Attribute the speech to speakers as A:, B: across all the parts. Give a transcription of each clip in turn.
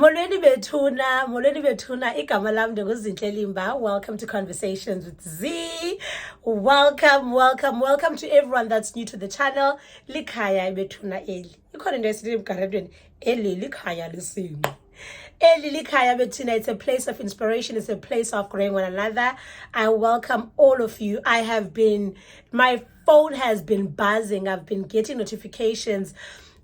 A: Molweni bethuna, igama lam ndinguZinhle Limba. Welcome to Conversations with Z. Welcome to everyone that's new to the channel. Likhaya bethuna eli. Ikhona into esithi emgarendweni, eli likhaya lesinqe. Eli likhaya bethuna, it's a place of inspiration, it's a place of growing one another. I welcome all of you. My phone has been buzzing. I've been getting notifications.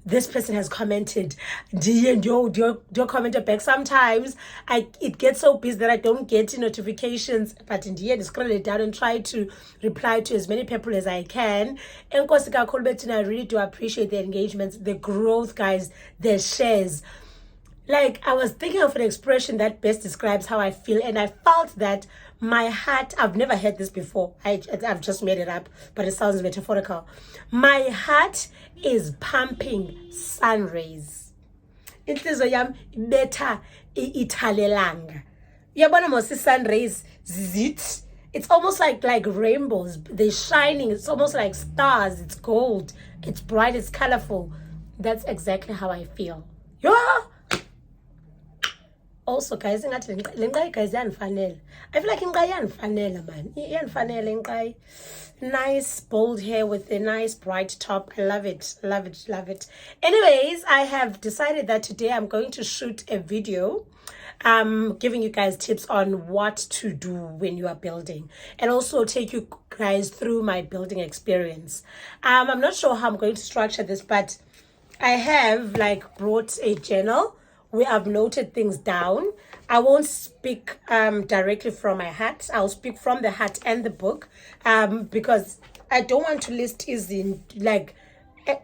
A: This person has commented, do comment back. Sometimes it gets so busy that I don't get notifications, but in the end, scroll it down and try to reply to as many people as I can. And I really do appreciate the engagements, the growth, guys, the shares. Like, I was thinking of an expression that best describes how I feel, and I felt that my heart, I've never heard this before. I've just made it up, but it sounds metaphorical. My heart is pumping sun rays. Inhliziyo yam ibetha ithalelanga. Uyabona mos sun rays zit. It's almost like rainbows. They're shining. It's almost like stars. It's gold. It's bright. It's colorful. That's exactly how I feel. Yeah. Also, guys, guys, I feel like iyanfanela, man. Iyanfanela. Nice bold hair with a nice bright top. I love it. Anyways, I have decided that today I'm going to shoot a video giving you guys tips on what to do when you are building, and also take you guys through my building experience. I'm not sure how I'm going to structure this, but I have brought a journal where I've noted things down. I won't speak directly from my heart. I'll speak from the heart and the book, because I don't want to list easy,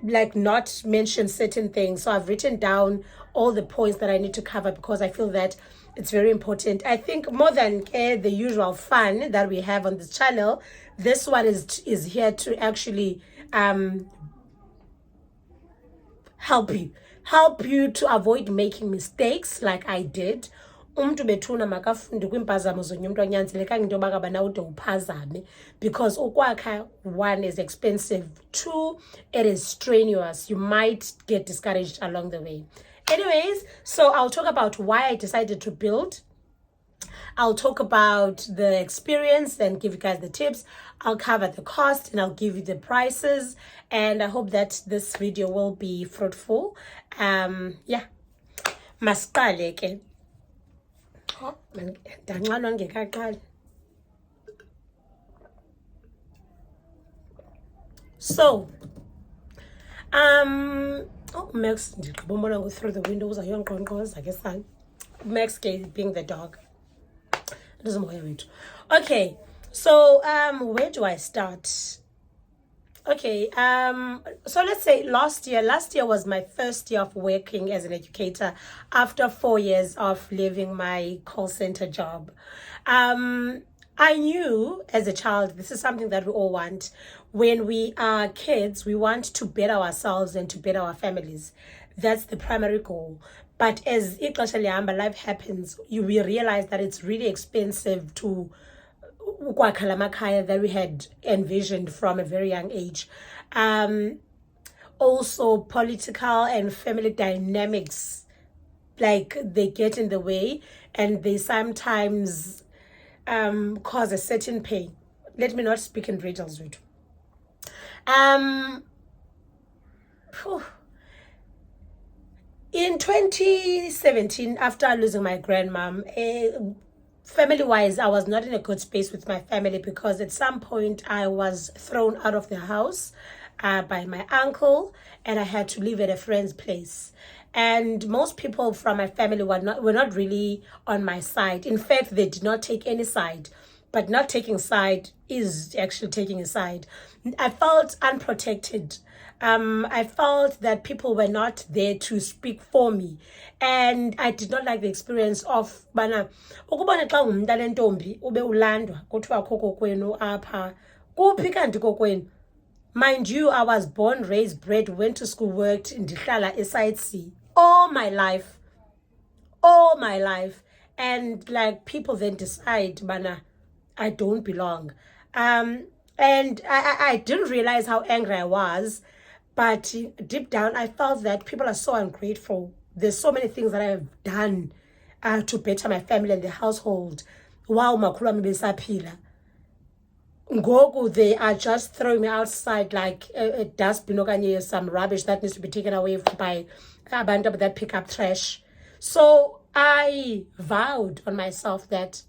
A: not mention certain things. So I've written down all the points that I need to cover because I feel that it's very important. I think more than the usual fun that we have on this channel, this one is here to actually help you to avoid making mistakes like I did. Umntu bethuna makafunde kwimpazamo zonye umuntu anyanzelekanga into yoba ngaba nawe ude uphazame, because ukwakha, one, is expensive, two, it is strenuous. You might get discouraged along the way. Anyways, so I'll talk about why I decided to build. I'll talk about the experience and give you guys the tips. I'll cover the cost and I'll give you the prices. And I hope that this video will be fruitful. Yeah. Masiqale ke. Danqanwa ngekaqali. So, Max, through the windows, I guess. Max being the dog. Okay, so where do I start? Okay, so let's say last year was my first year of working as an educator after 4 years of leaving my call center job. I knew as a child, this is something that we all want. When we are kids, we want to better ourselves and to better our families. That's the primary goal. But as life happens, we realize that it's really expensive to that we had envisioned from a very young age. Also, political and family dynamics, they get in the way, and they sometimes cause a certain pain. Let me not speak in riddles. In 2017, after losing my grandmom, family-wise, I was not in a good space with my family because at some point I was thrown out of the house by my uncle, and I had to live at a friend's place. And most people from my family were not really on my side. In fact, they did not take any side. But not taking side is actually taking a side. I felt unprotected. I felt that people were not there to speak for me, and I did not like the experience of bana ukubona xa ungumntana entombi ube ulandwa kuthiwa kho kokwenu apha kuphi kanti kokwenu. Mind you, I was born, raised, bred, went to school, worked, ndihlala eSite C all my life, and people then decide bana I don't belong. And I didn't realize how angry I was, but deep down I felt that people are so ungrateful there's so many things that I have done to better my family and the household while umakhulu wami besaphila. Ngoku they are just throwing me outside like a dustbin okanye some rubbish that needs to be taken away by abantu that pick up trash. So I vowed on myself that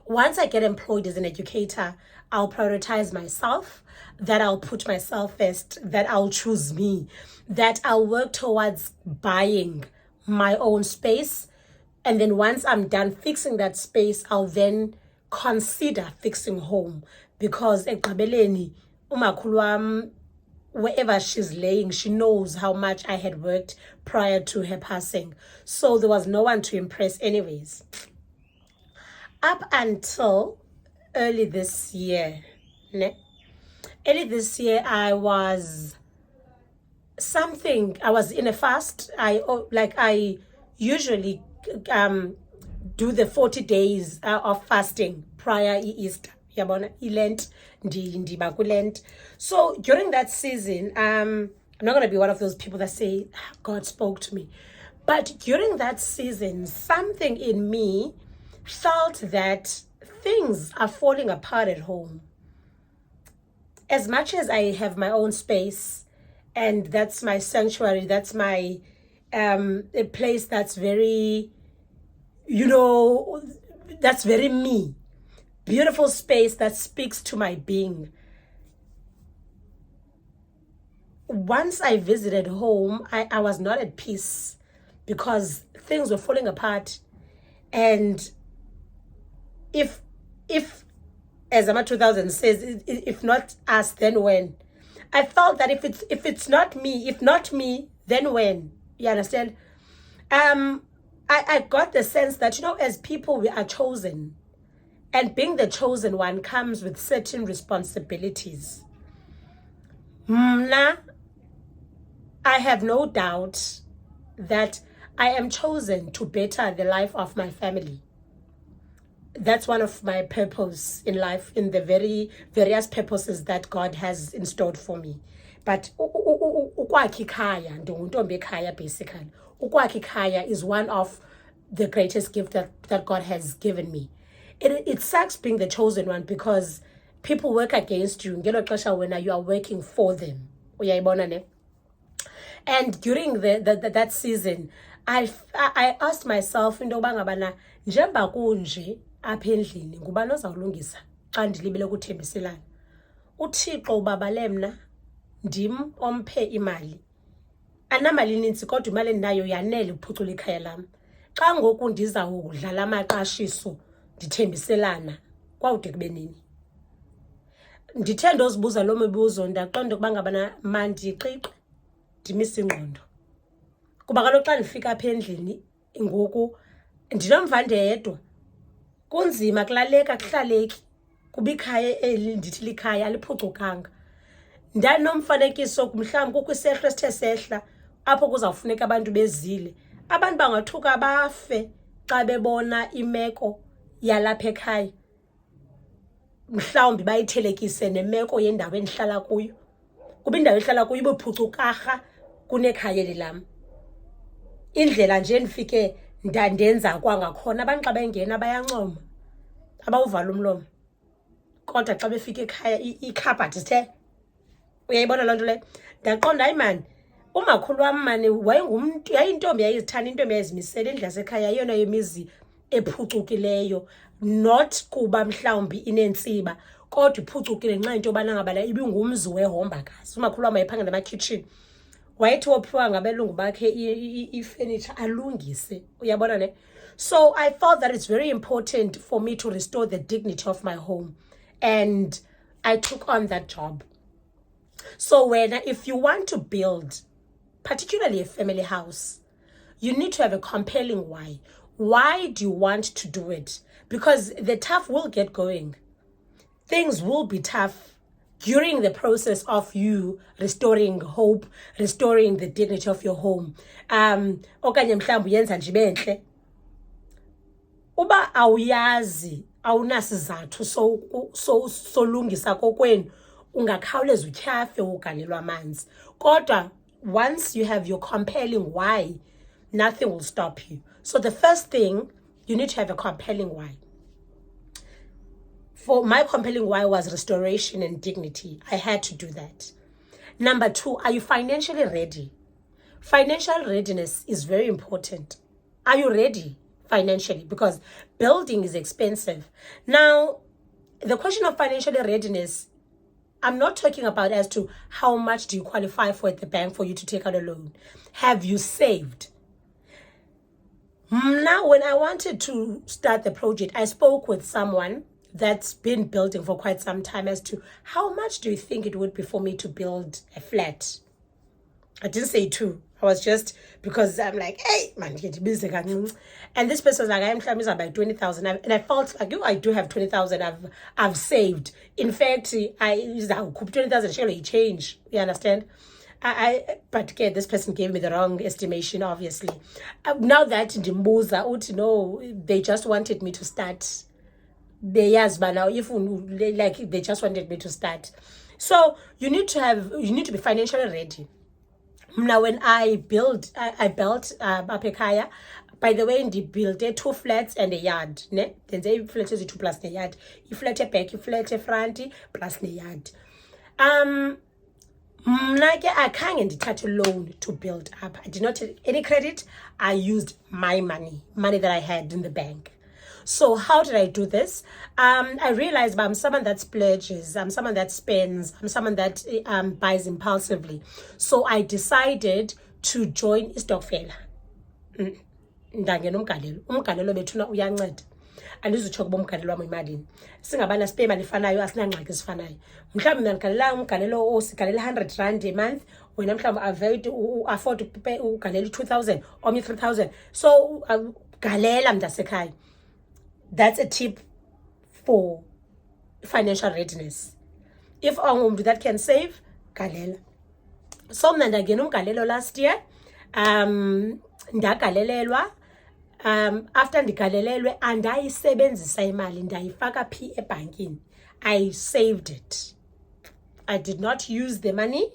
A: once I get employed as an educator, I'll prioritize myself, that I'll put myself first, that I'll choose me, that I'll work towards buying my own space. And then once I'm done fixing that space, I'll then consider fixing home. Because ekugqibeleni umakhulu wam, wherever she's laying, she knows how much I had worked prior to her passing. So there was no one to impress anyways. Up until early this year, I was in a fast. I usually do the 40 days of fasting prior Easter. Yabona, Lent, ndiba ku-Lent. So during that season, I'm not going to be one of those people that say, God spoke to me. But during that season, something in me felt that things are falling apart at home. As much as I have my own space, and that's my sanctuary, that's my a place that's very, that's very me. Beautiful space that speaks to my being. Once I visited home, I was not at peace because things were falling apart. And if as Ama 2000 says, if not us, then when? I felt that if it's not me, then when? You understand? I got the sense that, as people, we are chosen. And being the chosen one comes with certain responsibilities. I have no doubt that I am chosen to better the life of my family. That's one of my purpose in life, in the very various purposes that God has installed for me. But ukwakha ikhaya, ndinguntombi ekhaya basically. Ukwakha ikhaya is one of the greatest gift that God has given me. It sucks being the chosen one because people work against you. Ngelo xesha wena you are working for them. Uyayibona ne? And during that season, I asked myself into yoba ngabana njengoba kunje apha endlini ngubani ozawulungisa xa ndilibele ukuthembiselana. uThixo ubabale mna ndim omphe imali. Anamali ininzi kodwa imali endinayo yanele ukuphucula ikhaya lam. Xa ngoku ndizawudlala amaqashiso ndithembiselana kwawude kube nini? Ndithe ndozibuza lo mibuzo ndaqonda ukuba ngabana mandiqiqe ndimise ingqondo. Kuba kaloku xa ndifika apha endlini ngoku ndinomva ndedwa. Kunzima kulaleka kuhlaleki kuba ikhaya eli ndithi likhaya aliphucukanga. Ndanomfanekiso mhlawumbi kukho isehlo esithe sehla apho kuzawufuneka abantu bezile. Abantu bangathuka bafe xa bebona imeko yalapha ekhaya. Mhlawumbi bayithelekise nemeko yendawo endihlala kuyo. Kuba indawo ehlala kuyo ibuphucukarha kunekhaya elilam. Indlela nje ndifike ndandenza kwangakhona abantu xa bengena bayancoma. Abawuvala umlomo. Kodwa xa befika ekhaya ikhabhathi sithe. Uyayibona loo nto le? Ndaqonda hayi mani, umakhulu wam mani wayengumntu, yayintombi yayizithanda, intombi yayizimisela indlu yasekhaya yeyona yemizi ephucukileyo. Not kuba mhlawumbi inentsiba, kodwa iphucukile ngenxa yento yobana ngabana ibingumzi wehombakazi. Umakhulu wam wayephangela emakhitshini. Wayethi wophiwa ngabelungu bakhe ifurniture alungise. Uyabona ne? So I felt that it's very important for me to restore the dignity of my home. And I took on that job. So if you want to build, particularly a family house, you need to have a compelling why. Why do you want to do it? Because the tough will get going. Things will be tough during the process of you restoring hope, restoring the dignity of your home. Okanye mhlawumbi uyenza nje benhle. Uba awuyazi, awunasizathu solungisa kokwenu, ungakhawuleza utyhafe ugalelwa amanzi. Kodwa once you have your compelling why, nothing will stop you. So the first thing, you need to have a compelling why. For my compelling why was restoration and dignity. I had to do that. Number 2, are you financially ready? Financial readiness is very important. Are you ready financially? Because building is expensive. Now, the question of financial readiness, I'm not talking about as to how much do you qualify for at the bank for you to take out a loan. Have you saved? Now, when I wanted to start the project, I spoke with someone that's been building for quite some time as to how much do you think it would be for me to build a flat? I didn't say 2. I was just, because I'm like, hey, man, get busy. And this person was like, I'm trying to about 20,000. And I felt like, I do have 20,000 I've saved. In fact, I 20,000 surely change. You understand? But again, this person gave me the wrong estimation, obviously. Now that in the Mbuza, no, they just wanted me to start. They just wanted me to start. So you need to be financially ready. Now, when I built Apekaya, by the way, they built 2 flats and a yard. Then they flat is 2 plus the yard. You flat a back, you flat a front plus the yard. I can't get a loan to build up. I did not take any credit. I used my money that I had in the bank. So how did I do this? I realized I'm someone that splurges, I'm someone that spends, I'm someone that buys impulsively. So I decided to join istokfela. Ndangena umgalelo bethuna uyanceda. Andizutsho kuba umgalelo wami imalini. Singabana sipe imali efanayo asinangxaki esifanayo. Mhlawumbe mina ndigalela umgalelo osigalela 100 rand a month, wena mhlawumbe afford to pay ugalela 2,000 or 3,000. So galela mntasekhaya. That's a tip for financial readiness. If ongumuntu that can save, galela. So mna ndangena umgalelo last year. Ndagalelelwa. After ndigalelelwe andayisebenzisa imali ndayifaka phi ebhankini. I saved it. I did not use the money.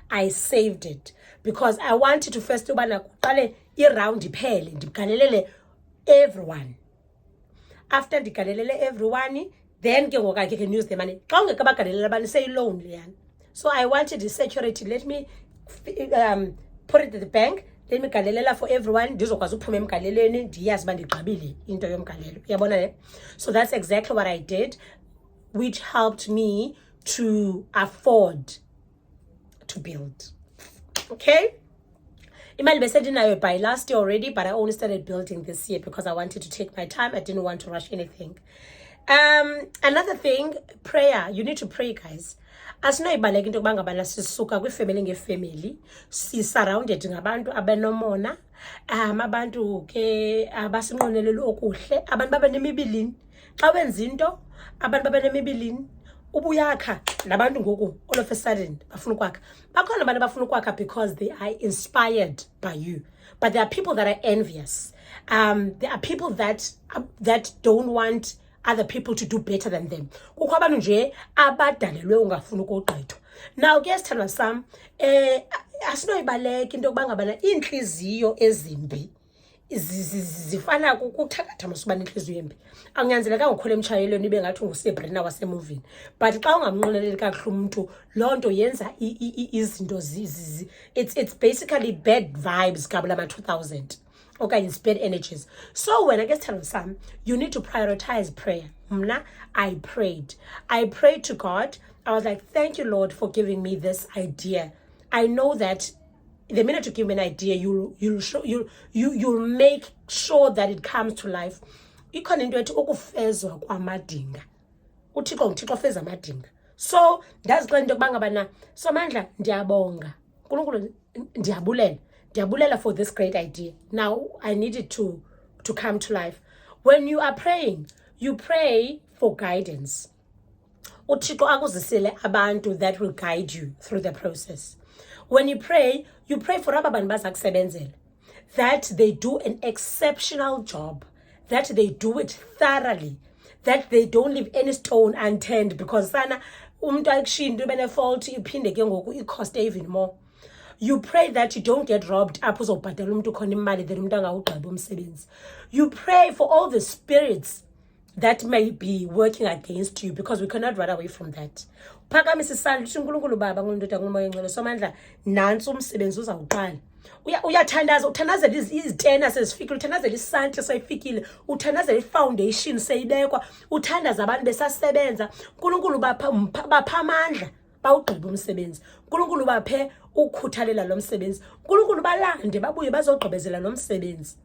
A: I saved it because I wanted to first ubana kuqale iround iphele ndigalelele everyone. After ndigalelele everyone, then ke ngoku I can use the money. Xa ungeke bagalelele abantu say loan leyana. So I wanted the security. Let me put it at the bank. Let me galelela for everyone. Ndizokwazi uphuma emgalelweni ndiyazi uba ndigqibile into yomgalelo. Uyabona le? So that's exactly what I did, which helped me to afford to build. Okay? Imali besendinayo by last year already, but I only started building this year because I wanted to take my time. I didn't want to rush anything. Another thing, prayer. You need to pray, guys. Asinoyibaleka into yokuba ngabana sisuka kwifamily ngefamily, si-surrounded ngabantu abanomona, abantu ke abasinqonelela okuhle, abantu babenemibilini. Xa wenza into, abantu babenemibilini, ubuyakha nabantu ngoku all of a sudden bafuna ukwakha. Bakhona abantu bafuna ukwakha because they are inspired by you. But there are people that are envious. There are people that don't want other people to do better than them. Kukho abantu nje abadalelwe ungafuna ukugqithwa. Now ke sithandwa sam, asinoyibaleka into yokuba ngabana iinhliziyo ezimbi zifana kuthakatha masuba nenhliziyo embi. Akunyanzelekanga ukhole emtshayelweni ibe ngathi unguSabrina wasemovini. But xa ungamnqoneleli kakuhle umuntu, loo nto yenza izinto it's basically bad vibes kabula 2000. Okay, it's bad energies. So when I get to some, you need to prioritize prayer. I prayed to God. I was like, thank you, Lord, for giving me this idea. I know that the minute you give me an idea, you'll make sure that it comes to life. Ikhona into ethi ukufezwa kwamadinga. uThixo feza amadinga. So that's going to yokuba ngabana Somandla ndiyabonga. uNkulunkulu ndiyabulela for this great idea. Now I need it to come to life. When you are praying, you pray for guidance. uThixo akuzisele abantu that will guide you through the process. When you pray for aba bantu bazakusebenzela, that they do an exceptional job, that they do it thoroughly, that they don't leave any stone unturned, because sana umuntu akushinda ube ne fault iphinde ke ngoku cost even more. You pray that you don't get robbed. Then you pray for all the spirits that may be working against you, because we cannot run away from that. Phakamisa isandla uthi uNkulunkulu Baba ngoNtata ngoMoya oNgcwele Somandla, nansi umsebenzi uzawuqala. Uyathandaza, uthandazela izitena sezifikile, uthandazela isantya seyifikile, uthandazela ifoundation seyibekwa, uthandaza abantu besasebenza. uNkulunkulu bapha amandla bawugqiba umsebenzi. uNkulunkulu baphe ukukhuthalela lo msebenzi. uNkulunkulu balande babuye bazogqibezela lo msebenzi.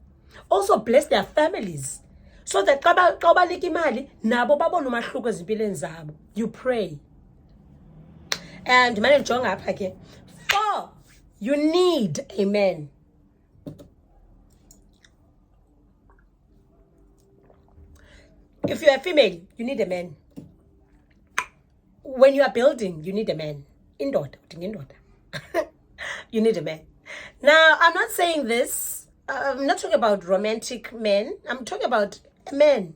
A: Also bless their families, so that xa banika imali nabo babone umahluko ezimpilweni zabo. You pray. And manje jonga apha ke. 4, you need a man. If you are female, you need a man. When you are building, you need a man. Indoda. You need a man. Now, I'm not saying this. I'm not talking about romantic men. I'm talking about a man.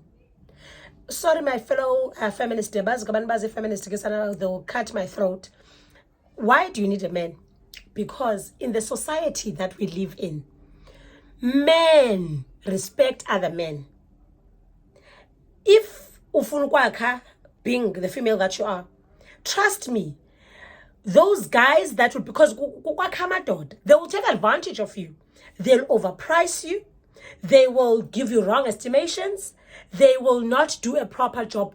A: Sorry, my fellow feminists. They'll cut my throat. Why do you need a man? Because in the society that we live in, men respect other men. If ufunkwaka, being the female that you are, trust me, those guys that would, because they will take advantage of you. They'll overprice you. They will give you wrong estimations. They will not do a proper job.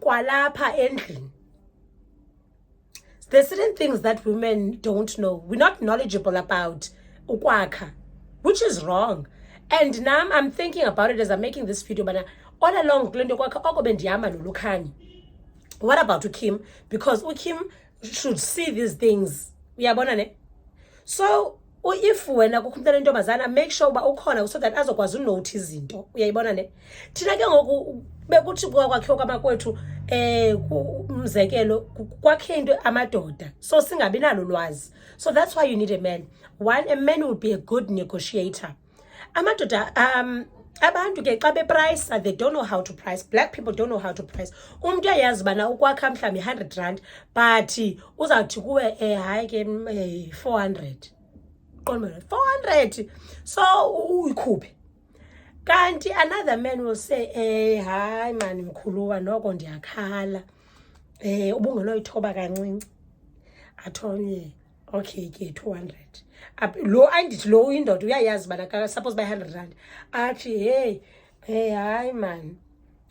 A: There's certain things that women don't know. We're not knowledgeable about ukwaka, which is wrong. And now I'm thinking about it as I'm making this video, but all along, what about Ukim? Because Ukim should see these things. So if wena kukhumtana intombazana, make sure uba ukhona so that azokwazi unotice izinto. Uyayibona ne? Thina ke ngoku bekuthi kwakhiwa kwamakwethu umzekelo kwakhe into amadoda. So singabi nalo lwazi. So that's why you need a man. One, a man will be a good negotiator. Amadoda abantu ke xa beprice, they don't know how to price. Black people don't know how to price. Umuntu uyayazi bana ukwakha mhlawumbe 100 rand, but uzawuthi kuwe hayi ke 400. 400. So uyikhuphe. Kanti another man will say hayi man mkhuluwa noko ndiyakhala. Ubungenoyithoba kancinci. Athonye okay ke 200. Lo andithi lo indoda uyayazi bana suppose by 100 rand. Athi hey hayi man.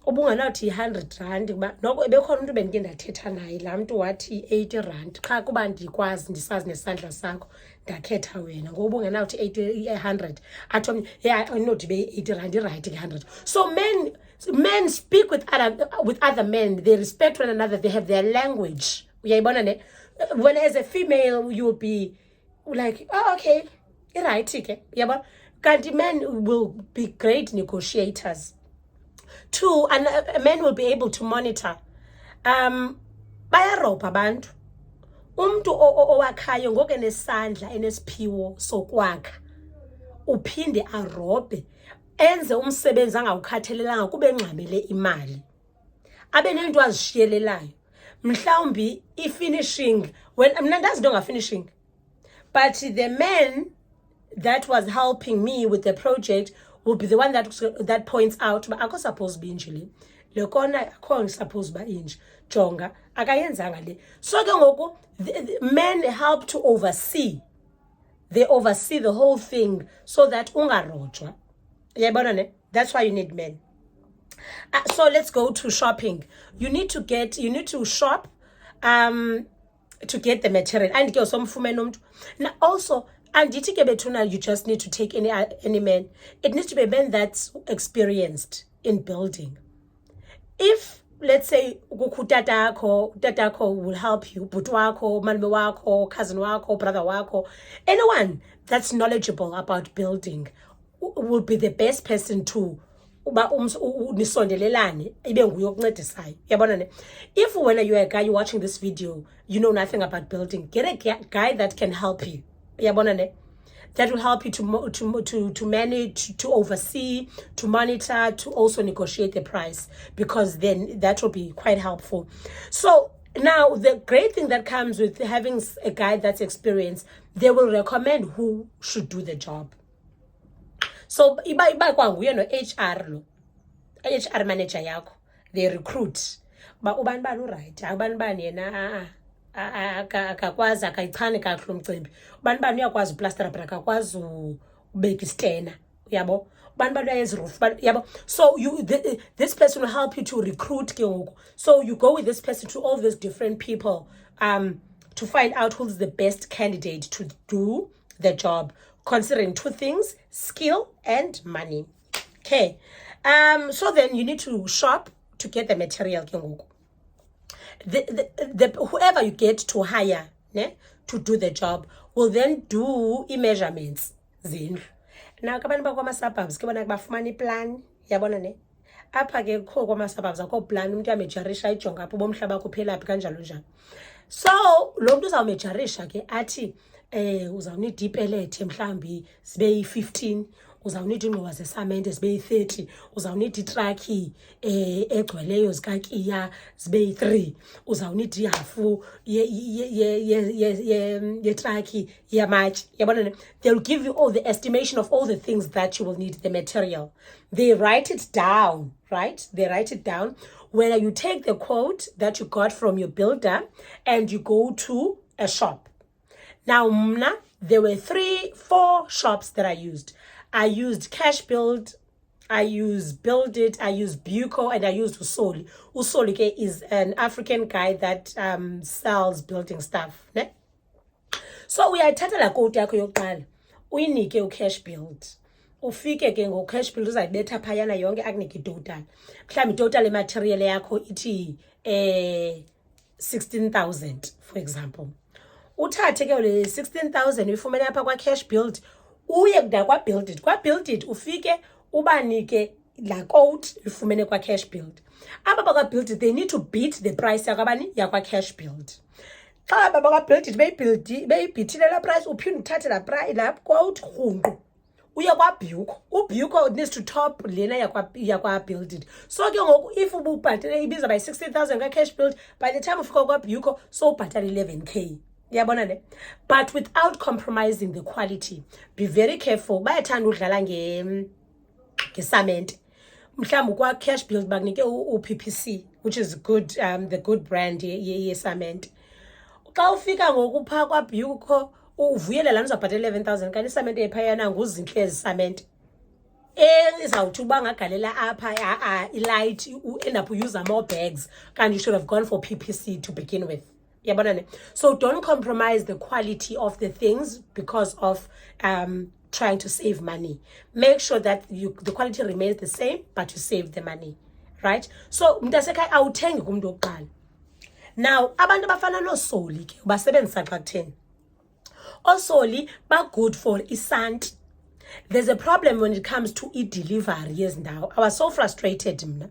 A: Ubungenawuthi 100 rand kuba noko bekhona umuntu benike ndathetha naye, laa mntu wathi 80 rand. Qha kuba ndikwazi ndisazi nesandla sakho ndakhetha wena. Ngoba ubungenawuthi 100 athi yeah not be 80 rand right 100. So men speak with other men. They respect one another. They have their language. Uyayibona ne? When as a female you'll be like, oh okay, you're right, okay. Uyabona? Kanti men will be great negotiators. 2, and a man will be able to monitor. Bayarobha abantu. Umntu owakhayo ngoku enesandla enesiphiwo sokwakha uphinde arobhe, enze umsebenzi angawukhathalelanga kube ngxamele imali, abe nento azishiyelelayo. Mhlawumbi i-finishing, when mna ndazi into nga-finishing, but the man that was helping me with the project will be the one that points out but akho suppose be injili le kona akho suppose ba inji jonga akayenzanga le. So ke ngoku the men help to oversee. They oversee the whole thing so that ungarojwa. Uyayibona ne? That's why you need men. So let's go to shopping. You need to shop to get the material. And ke usomfumene umuntu. Now also, and you just need to take any man. It needs to be a man that's experienced in building. If, let's say, tatako will help you, butu wako, malume wako, cousin wako, brother wako, anyone that's knowledgeable about building will be the best person to nisondelelane ibe nguye okuncedisayo. Yabona ne? If when you're a guy, you're watching this video, you know nothing about building, get a guy that can help you. That will help you to manage, to oversee, to monitor, to also negotiate the price, because then that will be quite helpful. So now the great thing that comes with having a guy that's experienced, they will recommend who should do the job. So iba kwanguye no-HR lo HR manager yakho, they recruit ba ubani bani uright, ubani bani yena akakwazi akayichani kakhulu umcimbi, ubani bani uyakwazi uplastera but akakwazi ubeka istena, uyabo, ubani bani uyayenza iroof, yabo. So this person will help you to recruit ke ngoku. So you go with this person to all these different people to find out who's the best candidate to do the job, considering two things: skill and money. Okay. So then you need to shop to get the material. Whoever you get to hire to do the job will then do measurements. Now, kabantu bakwama-suburbs ke bona bafumana iplan, yabona ne? Apha ke kho kwama-suburbs akho plan, umuntu uyamejarisha ijonga apho bomhlaba kuphela phi kanjalo njalo. So lo muntu uzawumejarisha ke athi uzawunida ipelethe mhlambi zibe yi-15, uzawunida ingxowa zesamente zibe yi-30, uzawunida itraki egcweleyo zikakiya zibe yi-3, uzawunida ihafu yetraki yamatye, yabona ne? They'll give you all the estimation of all the things that you will need, the material. They write it down, right? They write it down. When you take the quote that you got from your builder and you go to a shop. Now, there were 3-4 shops that I used. I used Cash Build, I used Build It, I used Buco, and I used Usoli. Usoli is an African guy that sells building stuff. Ne? So uyayithatha la quote yakho yokuqala uyinike uCash Build. Ufike ke ngoCash Build uzayibetha phayana yonke akunike itotal. Mhlawumbe itotal ematerial yakho ithi 16,000 for example. Uthathe ke le 16,000 uyifumene apha kwaCash Build, uye kuda kwaBuild It. KwaBuild It ufike ubanike la quote uyifumene kwaCash Build. Aba bakwaBuild It, they need to beat the price yakwabani yakwaCash Build. Xa baba kwaBuild It beyibhithile la price, uphinde uthathe la quote rhunqu uye kwaBuco. uBuco needs to top lena yakwaBuild It. So ke ngoku if ububhatele ibiza by 16,000 kwaCash Build, by the time ufika kwaBuco so ubhatala 11k. Yabona ne? But without compromising the quality. Be very careful. Bayathanda udlala ngesamente. Mhlawumbe kwaCash Build bakunike uPPC, which is good, the good brand yesamente. Xa ufika ngoku pha kwaBuco uvuyele lana uzabhatala 11,000 kanti isamente ephayana nguzinhle ezisamente. Izawuthi uba ngagalela apha ilight end up user more bags, and you should have gone for PPC to begin with. So don't compromise the quality of the things because of trying to save money. Make sure that the quality remains the same, but you save the money, right? So mntasekhaya awuthengi kumuntu oqala. Now abantu abafana noSoli ke basebenzisa xa kutheni. OSoli ba good for isant. There's a problem when it comes to delivery yezindawo. I was so frustrated mna.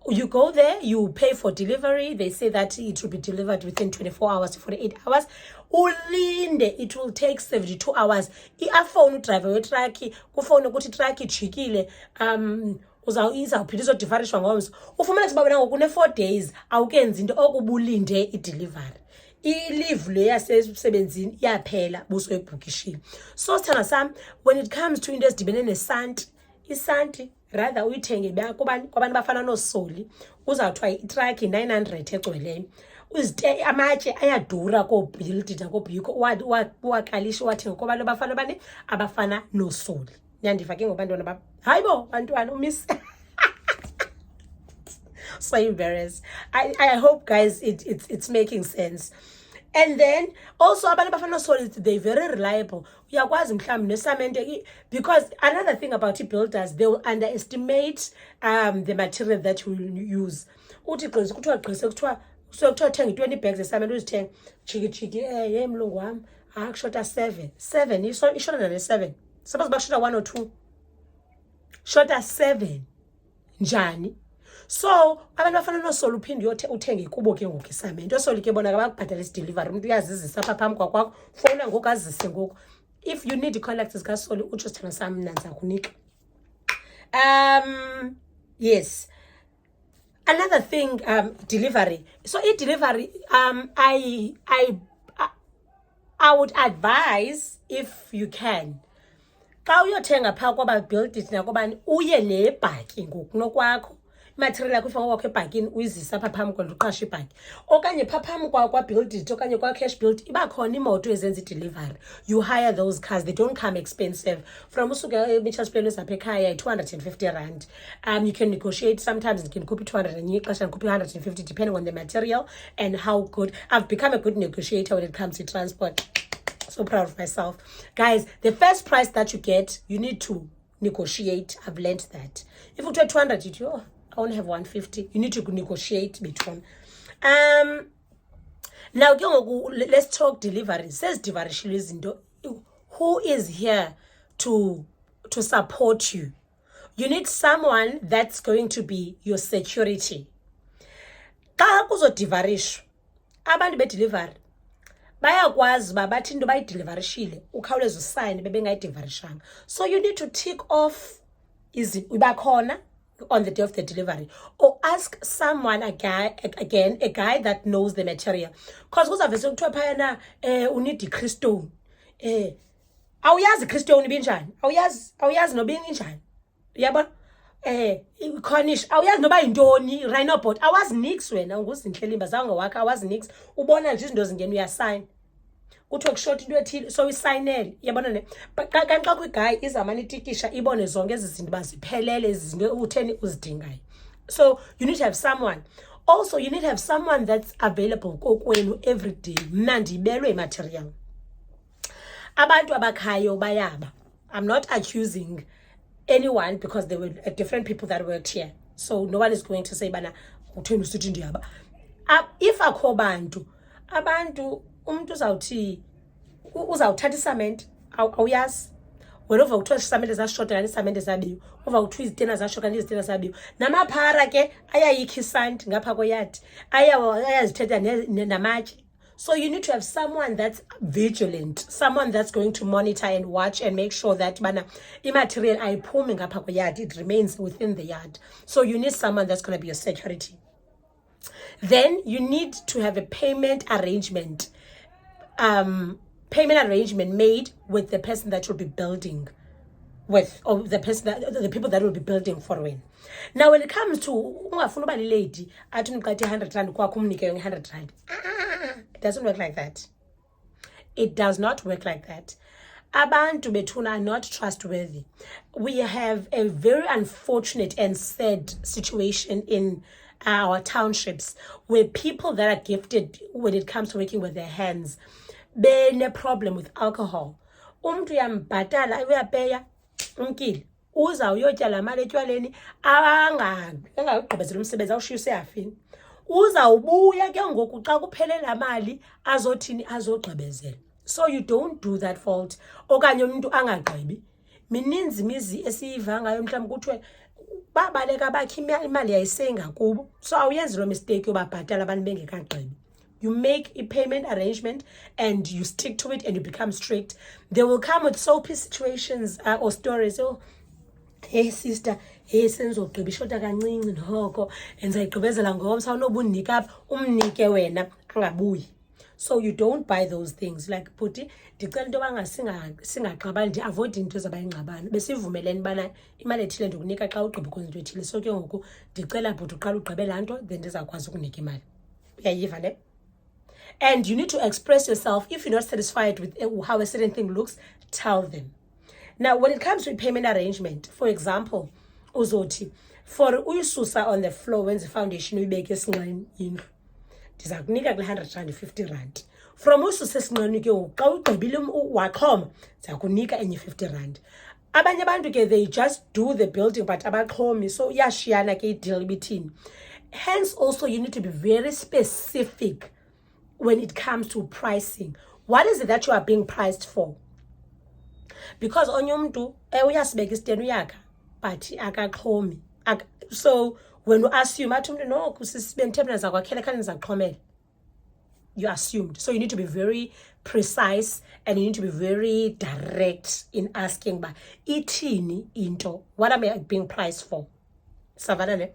A: You go there, you pay for delivery. They say that it will be delivered within 24 hours to 48 hours. Ulinde, it will take 72 hours. Iafone driver wetraki, kufone ukuthi truck ijikile, uzawuphinda izodifarishwa ngomso. Ufumana sibabona ngoku kune-4 days awukenzi into okubulinde idelivery. I-leave le yasebenzini iyaphela busoyibhukishile. So sithanda sami, when it comes to into ezidibene nesanti, isanti rather uyithenge kwabantu bafana noSoli, uzawuthiwa itruck 900 egcweleyo. Amatye ayadura koBuild It nakoBuco, uwakalisha wathenga kwabantu abafana noSoli. Nyandiva ke ngobantwana baba. Hayibo bantwana umiss. So embarrassed. I hope guys it's making sense. And then also abantu bafana noSoli, they're very reliable. Uyakwazi mhlawumbe nesamente, because another thing about builders, they will underestimate the material that you will use. Uthi gqisi kuthiwa gqise kuthiwa thenga 20 bags esamente uzithenga chiki hey mlungu wami akushota 7 ishota nale 7, suppose bakushota 1 or 2, shota 7 njani. So abantu bafana noSoli uphinde uthenge kubo ke ngoku isamente. OSoli ke bona bakubhatala isidelivery, umuntu uyazizisa apha phambi kwakho, fowuna ngoku azise ngoku. If you need i-contacts zikaSoli utsho sithando sami nanza kunika. Yes, another thing, delivery. So delivery, I would advise, if you can, xa uyothenga phaa kwaba-Build It nakobani uye nebhaki ngokunokwakho. Imaterial yakho ifika kwakho ebhakini uyizisa apha phambi kwento uqashe ibhaki, okanye phaa phambi kwa-Build It okanye kwa-Cash Built iba khona imoto ezenza i-delivery. You hire those cars, they don't come expensive. From usuke eMitchells Plain uzapha ekhaya yi-250 rand. You can negotiate. Sometimes you can copy 200 and you can copy 150 depending on the material and how good. I've become a good negotiator when it comes to transport. So proud of myself. Guys, the first price that you get, you need to negotiate. I've learned that. If you do 200, you oh, I only have 150. You need to negotiate between. Now, let's talk delivery. Says delivery. Who is here to support you? You need someone that's going to be your security. Xa kuzodeliverisha abantu bedelivery bayakwazi uba bathi into bayideliverishile ukhawuleze usayine bebengayideliverishanga. So you need to tick off iba khona on the day of the delivery, or ask someone a guy that knows the material, because kuzavese kuthiwa phayana unid i-crystone. Awuyazi i-crystone ibinjani, awuyazi noba injani, uyabona. Cornish awuyazi noba yintoni, rhinobot awazi nix, wena unguzinhlelimba zange wakho awazi nix, ubona nje izinto zingena uyasayina kuthiwe kushort into ethile so uyisayinele, yabona ne. Kanti xa kwiguy izamana itikisha ibone zonke ezi zinto baziphelele ezi zinto utheni uzidingayo. So you need to have someone. Also you need to have someone that's available kokwenu every day. Mna ndibelwe imaterial, abantu abakhayo bayaba. I'm not accusing anyone because there were different people that worked here, so no one is going to say bana utheni usithi ndiyaba. If akho abantu umuntu uzawuthatha isamente, awuyazi wena uva kuthiwa isamente zashota kanti isamente zabiwa, uva kuthiwa izitena zasho kanti izitena zabiwa. Namaphara ke ayayikha isanti ngapha kweyadi ayazithetha namatye. So you need to have someone that's vigilant, someone that's going to monitor and watch and make sure that bana immaterial ayiphumi ngapha kweyadi, it remains within the yard. So you need someone that's going to be your security. Then you need to have a payment arrangement made with the person that you'll be building with, or the people that will be building for when. Now when it comes to ungafuna uba lady athi uniqathe 100 rand kwakho umnike yonke 100 rand, it doesn't work like that. It does not work like that. Abantu bethuna are not trustworthy. We have a very unfortunate and sad situation in our townships where people that are gifted when it comes to working with their hands bene problem with alcohol. Umuntu uyambhatala uyapeya umkile uza uyotyala imali etywaleni angagqibezela umsebenzi awushiya useyafini. Uzawubuya ke ngoku xa kuphele laa mali azothini azogqibezela. So you don't do that fault. Okanye umuntu angagqibi. Mininzi imizi esiyiva ngayo mhlawumbi kuthiwe babaleka bakhe imali yayisengakubo, so awuyenzi lo mistake yobabhatala abantu bengekagqibi. You make a payment arrangement and you stick to it and you become strict. They will come with soapy situations or stories. Oh, hey sister, hey senzogqiba ishota kancinci noko enzayigqibezela ngomsa unobunika apha umnike wena angabuyi. So you don't buy those things like bhuti ndicela into yoba singaxabani, ndi-avoid into ezaba yingxabano, besivumelene bana imali ethile ndikunika xa ugqiba ukwenza into ethile. So ke ngoku ndicela bhuti uqala ugqibe laa nto then ndizawukwazi ukunika imali. Uyayiva ne? And you need to express yourself. If you're not satisfied with how a certain thing looks, tell them. Now, when it comes to payment arrangement, for example, uzoti, for uyisusa on the floor when the foundation uyibeke esinqeni indlu, ndiza kunika kule 150 rand. From uyisusa esinqeni ke xa ugqibile waxhoma, ndiza kunika enye 50 rand. Abanye abantu ke they just do the building but abaxhomi, so iyashiyana ke ideal ibithini. Hence also you need to be very specific when it comes to pricing. What is it that you are being priced for? Because onye umuntu uyasibeka isitenu yakha but akaxhomi. So when you assume athi umuntu no kusisibe nthembe zakwakhela khani zaxhomela, you assumed. So you need to be very precise and you need to be very direct in asking ba ithini into, what am I being priced for? Savana ne?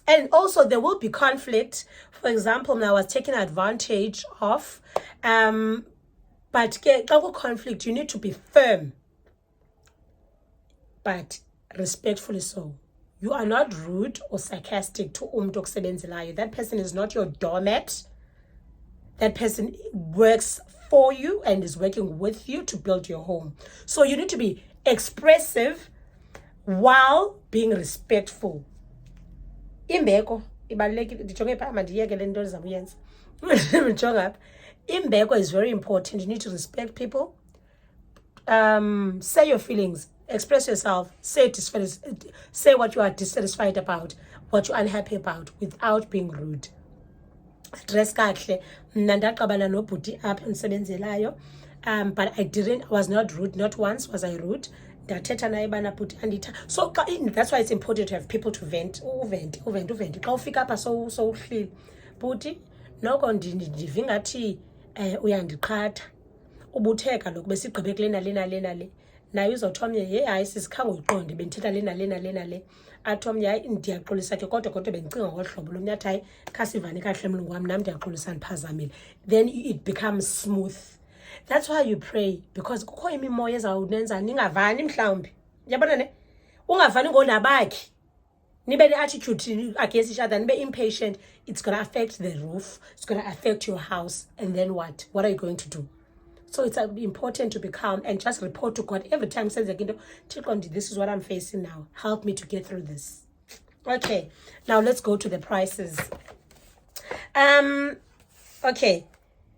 A: And also there will be conflict. For example, now I was taken advantage of. But conflict, you need to be firm, but respectfully so. You are not rude or sarcastic to umntu okusebenzelayo. That person is not your doormat. That person works for you and is working with you to build your home. So you need to be expressive while being respectful. Imbeko ibalulekile, ndijonge phaa mandiyeke le nto ndizawuyenza. Ndijonge apha. Imbeko is very important. You need to respect people. Say your feelings. Express yourself. Say what you are dissatisfied about, what you're unhappy about, without being rude. Dress kahle. Mna ndaqabana nobhuti apha ndisebenzelayo. But I was not rude. Not once was I rude. Ndathetha naye bana bhuti anditha. So that's why it's important to have people to vent. Uvent. Xa ufika apha so uhlile. Bhuti, noko ndiva ingathi uyandiqhatha. Ubutheka lokho besigqibe kule nale. Naye uzothiwa omnye, ye hayi sisikhange uyiqonde bendithetha le. Athi omnye, hayi ndiyaxolisa ke kodwa bendicinga ngolu hlobo. Lo mnye athi, hayi khasivane kahle mlungu wam, nam ndiyaxolisa ndiphazamile. Then it becomes smooth. That's why you pray, because kukho imimoya ezawunenza ningavani mhlawumbi. Yabona ne? Ungavani ngonabakhe. Nibe ne-attitude against each other, nibe impatient. It's going to affect the roof. It's going to affect your house. And then what? What are you going to do? So it's important to be calm and just report to God every time. Says again, this is what I'm facing now. Help me to get through this. Okay, now let's go to the prices. Okay,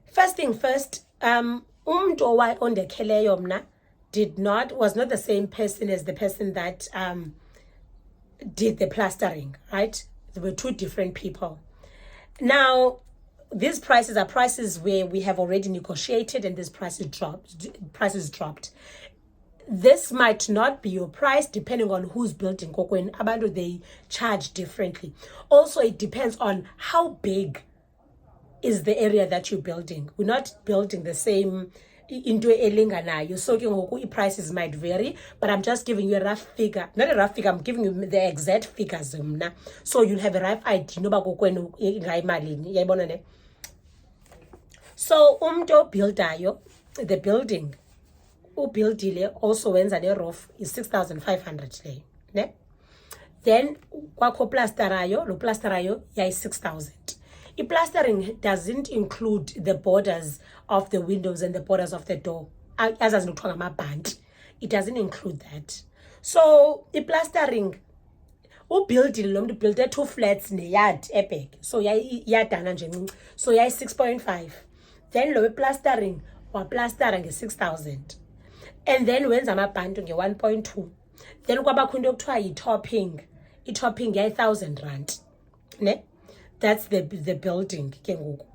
A: first thing first. Umntu owayekheleyo mna was not the same person as the person that did the plastering, right? There were two different people. Now, these prices are prices where we have already negotiated and this prices dropped. This might not be your price depending on who's building. When abantu, they charge differently. Also, it depends on how big is the area that you're building. We're not building the same into elinganayo. So prices might vary, but I'm just giving you a rough figure. Not a rough figure, I'm giving you the exact figures. So you'll have a rough idea. So buildayo, the building ubuildile also wenza le roof is 6,500 le, ne? Then kwakho plasterayo, lo plasterayo yay 6,000. I-plastering doesn't include the borders of the windows and the borders of the door. As nokuthiwa ngamabhanti. It doesn't include that. So i-plastering, ubuildile lo mntu built 2 flats neyard ebhek. So yadana nje ncinci. So yayi 6.5. Then lo plastering waplastera nge-6,000. And then wenza amabhanti nge-1.2. Then kwabakho into ekuthiwa yi-topping. I-topping yayi 1,000 rand. Ne? That's the building ke ngoku.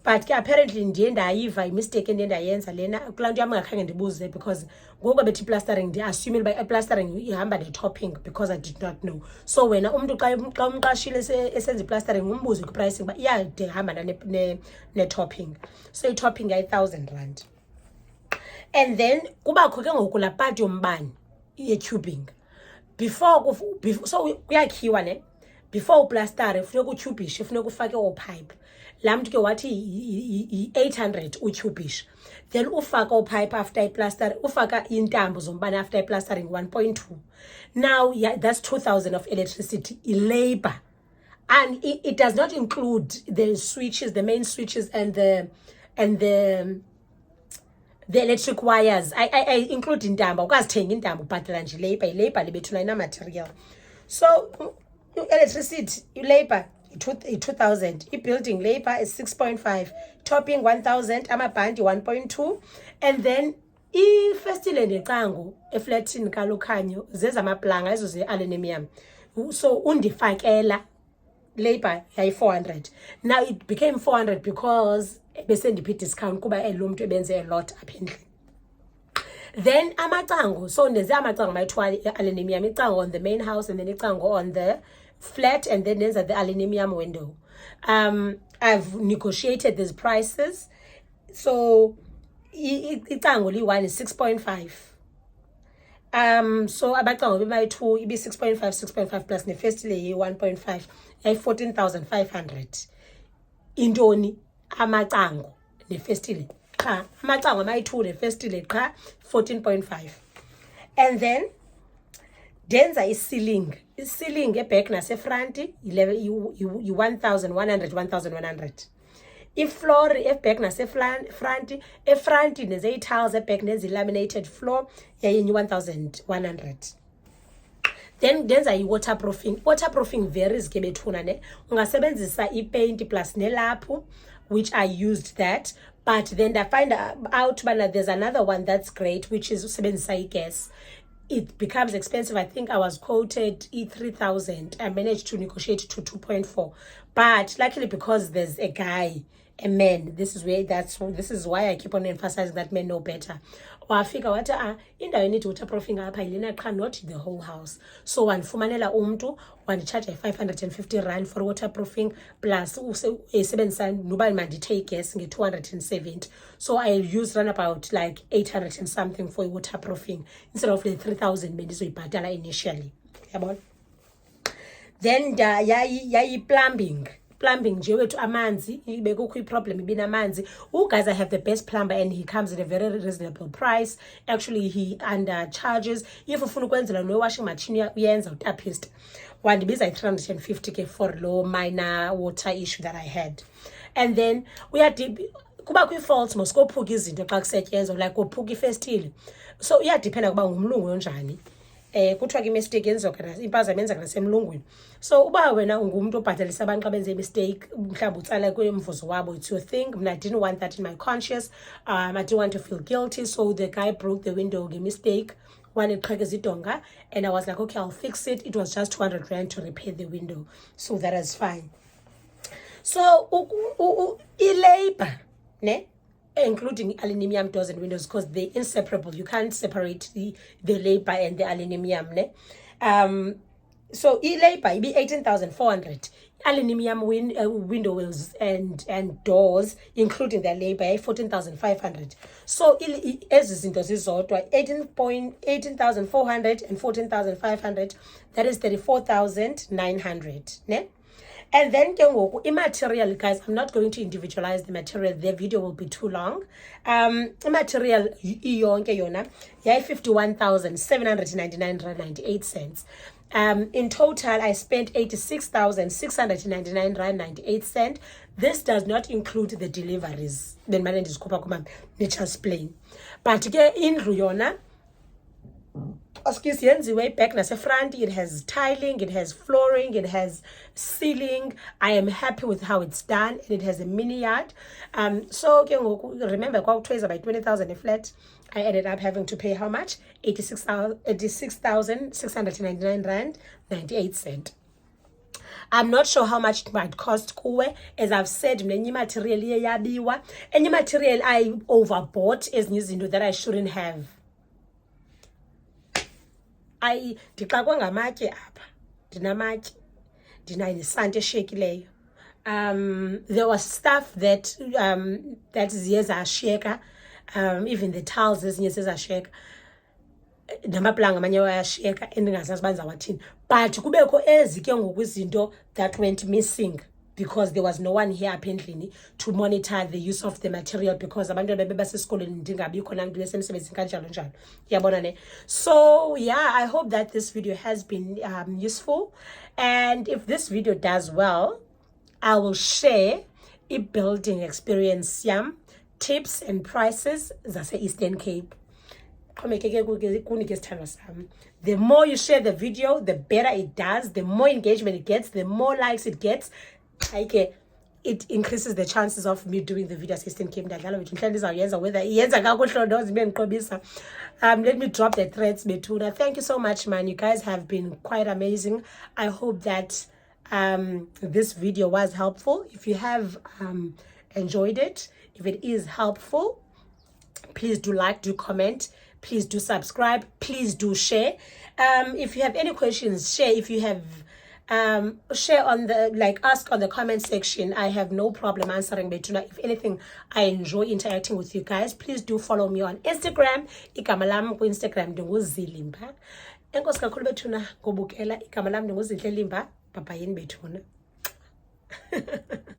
A: But apparently ndiye ndayiva imistake endiye ndayenza lena kulaa nto yam ngakhange ndibuze, because ngoku bethi plastering ndi-assumile uba plastering ihamba ne-topping because I did not know. So wena umntu xa umqashile esenza plastering umbuze kwi-pricing uba iyade hamba ne-topping. So i-topping yayi 1,000 rand. And then kubakho ke ngoku laa part yombane ye-tubing. Before so kuyakhiwa ne? Before uplastare funeka utubishe, funeka ufake opipe. Laa mntu ke wathi i-800 utubishe. Then ufaka opipe after iplastering, ufaka intambo zombane after iplastering 1.2. Now that's 2,000 of electricity, labor. And it does not include the switches, the main switches and the electric wires. I include intambo. Ukazithenga intambo ubhatala nje labor. I-labor libethuna ina-material. So electricity, labor, 2,000. I-building labor is 6.5. Topping 1,000. Amabhanti 1.2. And then ifestile necango eflatini kalukhanyo zezamaplanga ezo ze-aluminium. So undifakela labor yayi 400. Now it became 400 because besendiphi discount kuba lo mntu ebenze a lot apha endlini. Then amacango, so ndenze amacango mayithwa aluminium, icango on the main house and then icango on the flat, and then there's the aluminium window. I've negotiated these prices. So icango li1 is 6.5. So abacango bema-2 ibe 6.5 plus nefestile ye-1.5 yayi-14,500. Intoni amacango nefestile qha, amacango amayi-2 nefestile qha 14.5. And then denza i-ceiling eback nasefront yi-1,100 1,100. Ifloor eback nasefront nenze ii-tiles eback nenze i-laminated floor yayenye 1,100. Then denza i-waterproofing varies ke bethuna ne. Ungasebenzisa i-paint plus nelaphu, which I used that, but then I find out but there's another one that's great, which is usebenzisa i-gas. It becomes expensive. I think I was quoted 3,000. I managed to negotiate to 2.4, but luckily because there's a guy, a man, this is why I keep on emphasizing that men know better. Wafika wathi indawo enithi waterproofing apha yilena qha, not the whole house. So wandifumanela umntu wandicharge 550 rand for waterproofing plus esebenzisa noba mandithe igas nge-270. So I used around about like 800 and something for waterproofing instead of the 3,000 bendizoyibhatala initially. Yabona? Then yayi plumbing nje wethu amanzi bekukho i-problem ibinamanzi. Guys, I have the best plumber and he comes at a very reasonable price. Actually he undercharges. If ufuna ukwenzela no-washing machine uyenza utapist, wandibiza i-350 ke for low minor water issue that I had. And then kuba kwi-faults mos kophuka izinto xa kusetyenzwa, like kophuka ifestile. So iyadependa kuba ngumlungu onjani. Kuthiwa ke mistake yenziwa impazamo yenzeka nasemlungwini. So uba wena ungumntu obhatalisa abantu xa benze mistake, mhlawumbi utsala kwemvuzo wabo, it's your thing. I didn't want that in my conscience. I didn't want to feel guilty. So the guy broke the window nge-mistake, waneqhekeza idonga, and I was like, okay, I'll fix it. It was just 200 rand to repair the window. So that is fine. So i-labor, ne? Including aluminium doors and windows, because they're inseparable. You can't separate the labor and the aluminium. Ne? So labor be 18,400. Aluminium windows and doors, including the labor, 14,500. So ezi zinto zizodwa 18,400 and 14,500. That is 34,900. Ne? And then immaterial, guys, I'm not going to individualize the material. The video will be too long. Immaterial iyonke yona yay 51,799.98 rand. In total, I spent 86,699.98 rand. This does not include the deliveries. Then man is just plain. But indlu yona, yenziwe back nasefront, it has tiling, it has flooring, it has ceiling. I am happy with how it's done, and it has a mini yard. So remember kwakuthiwa by 20,000 a flat. I ended up having to pay how much? 86,699 rand 98 cent. I'm not sure how much it might cost kuwe. As I've said, mnenye material yabiwa. Any material I overbought is izinto that I shouldn't have. Ndixakwe ngamatye apha, ndinamatye, ndinayisanti eshiyekileyo. There was stuff that ziye zashiyeka, even the tiles ezinye zezashiyeka, namaplanga amanye wayashiyeka endingazazi uba ndizawathini. But kubekho ezi ke ngoku izinto that went missing because there was no one here apparently to monitor the use of the material, because abantu bebasesikolweni ndingabikho nam ndibesemsebenzini kanjalo njalo. Yabona ne? So yeah, I hope that this video has been useful, and if this video does well, I will share a building experience yam, tips and prices zase Eastern Cape. The more you share the video, the better it does, the more engagement it gets, the more likes it gets. It increases the chances of me doing the video assistant Cape Ndadlala, which whether let me drop the threads betuna. Thank you so much, man. You guys have been quite amazing. I hope that this video was helpful. If you have enjoyed it, if it is helpful, please do like, do comment, please do subscribe, please do share. If you have any questions, share. If you have share on the ask on the comment section. I have no problem answering Bethuna. If anything, I enjoy interacting with you guys. Please do follow me on Instagram. Igama lami ku Instagram ndinguZilimba. Enkosi kakhulu Bethuna ngobukela. Igama lami ndinguZinhle Limba. Bye bye Bethuna.